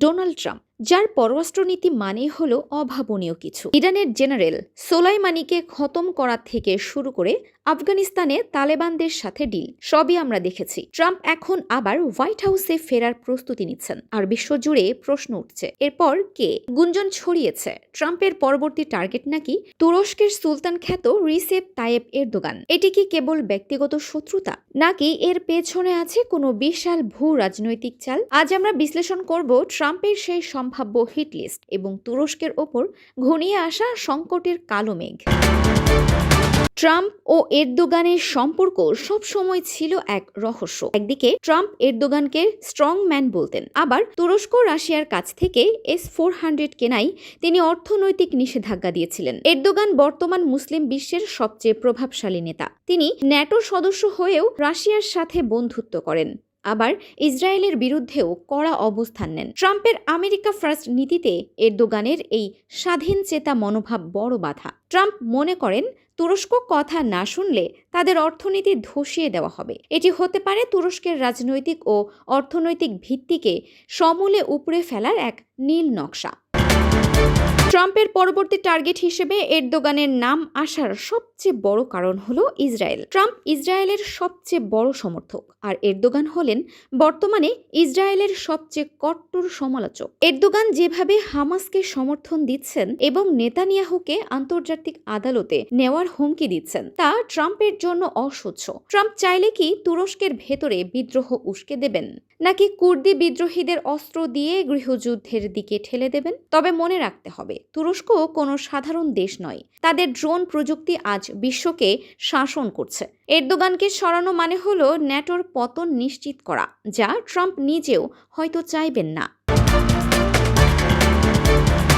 Donald Trump, যার পররাষ্ট্রনীতি মানে হলো অভাবনীয় কিছু। ইরানের জেনারেল সোলাইমানিকে খতম করা থেকে শুরু করে আফগানিস্তানে তালেবানদের সাথে ডিল, সবই আমরা দেখেছি। ট্রাম্প এখন আবার হোয়াইট হাউসে ফেরার প্রস্তুতি নিচ্ছেন, আর বিশ্বজুড়ে প্রশ্ন উঠছে এরপর কে। গুঞ্জন ছড়িয়েছে ট্রাম্পের পরবর্তী টার্গেট নাকি তুরস্কের সুলতান খ্যাত রিসেপ তাইয়েপ এরদোগান। এটি কি কেবল ব্যক্তিগত শত্রুতা, নাকি এর পেছনে আছে কোনো বিশাল ভূ রাজনৈতিক চাল? আজ আমরা বিশ্লেষণ করব ট্রাম্পের সেই সম্ভাব্য হিট লিস্ট এবং তুরস্কের ওপর ঘনিয়ে আসা সংকটের কালো মেঘ। ট্রাম্প ও এরদোগানের সম্পর্ক সবসময় ছিল এক রহস্য। একদিকে ট্রাম্প এরদোগানকে স্ট্রং ম্যান বলতেন, আবার তুরস্ক রাশিয়ার কাছ থেকে S-400 কেনাই তিনি অর্থনৈতিক নিষেধাজ্ঞা দিয়েছিলেন। এরদোগান বর্তমান মুসলিম বিশ্বের সবচেয়ে প্রভাবশালী নেতা। তিনি ন্যাটোর সদস্য হয়েও রাশিয়ার সাথে বন্ধুত্ব করেন, আবার ইসরায়েলের বিরুদ্ধেও কড়া অবস্থান নেন। ট্রাম্পের আমেরিকা ফার্স্ট নীতিতে এরদোগানের এই স্বাধীন চেতা মনোভাব বড় বাধা। ট্রাম্প মনে করেন তুরস্ক কথা না শুনলে তাদের অর্থনীতি ধসিয়ে দেওয়া হবে। এটি হতে পারে তুরস্কের রাজনৈতিক ও অর্থনৈতিক ভিত্তিকে সমূলে উপড়ে ফেলার এক নীল নকশা। ট্রাম্পের পরবর্তী টার্গেট হিসেবে এরদোগানের নাম আসার সবচেয়ে বড় কারণ হলো ইসরায়েল। ট্রাম্প ইসরায়েলের সবচেয়ে বড় সমর্থক, আর এরদোগান হলেন বর্তমানে ইসরায়েলের সবচেয়ে কট্টর সমালোচক। এরদোগান যেভাবে হামাসকে সমর্থন দিচ্ছেন এবং নেতানিয়াহুকে আন্তর্জাতিক আদালতে নেওয়ার হুমকি দিচ্ছেন, তা ট্রাম্পের জন্য অসহ্য। ট্রাম্প চাইলে কি তুরস্কের ভেতরে বিদ্রোহ উস্কে দেবেন, নাকি কুর্দি বিদ্রোহীদের অস্ত্র দিয়ে গৃহযুদ্ধের দিকে ঠেলে দেবেন? তবে মনে রাখতে হবে, তুরস্ক কোনো সাধারণ দেশ নয়। তাদের ড্রোন প্রযুক্তি আজ বিশ্বকে শাসন করছে। এরদোগানকে সরানো মানে হলো ন্যাটোর পতন নিশ্চিত করা, যা ট্রাম্প নিজেও হয়তো চাইবেন না।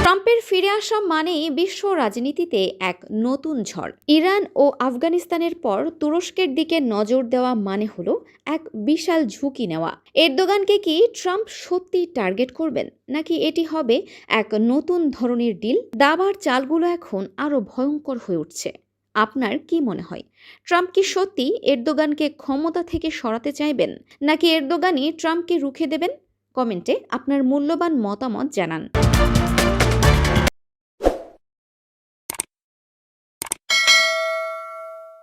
ট্রাম্পের ফিরে আসা মানেই বিশ্ব রাজনীতিতে এক নতুন ঝড়। ইরান ও আফগানিস্তানের পর তুরস্কের দিকে নজর দেওয়া মানে হলো এক বিশাল ঝুঁকি নেওয়া। এরদোগানকে কি ট্রাম্প সত্যি টার্গেট করবেন, নাকি এটি হবে এক নতুন ধরনের ডিল? দাবার চালগুলো এখন আরো ভয়ঙ্কর হয়ে উঠছে। আপনার কি মনে হয়, ট্রাম্প কি সত্যি এরদোগানকে ক্ষমতা থেকে সরাতে চাইবেন, নাকি এরদোগানই ট্রাম্পকে রুখে দেবেন? কমেন্টে আপনার মূল্যবান মতামত জানান।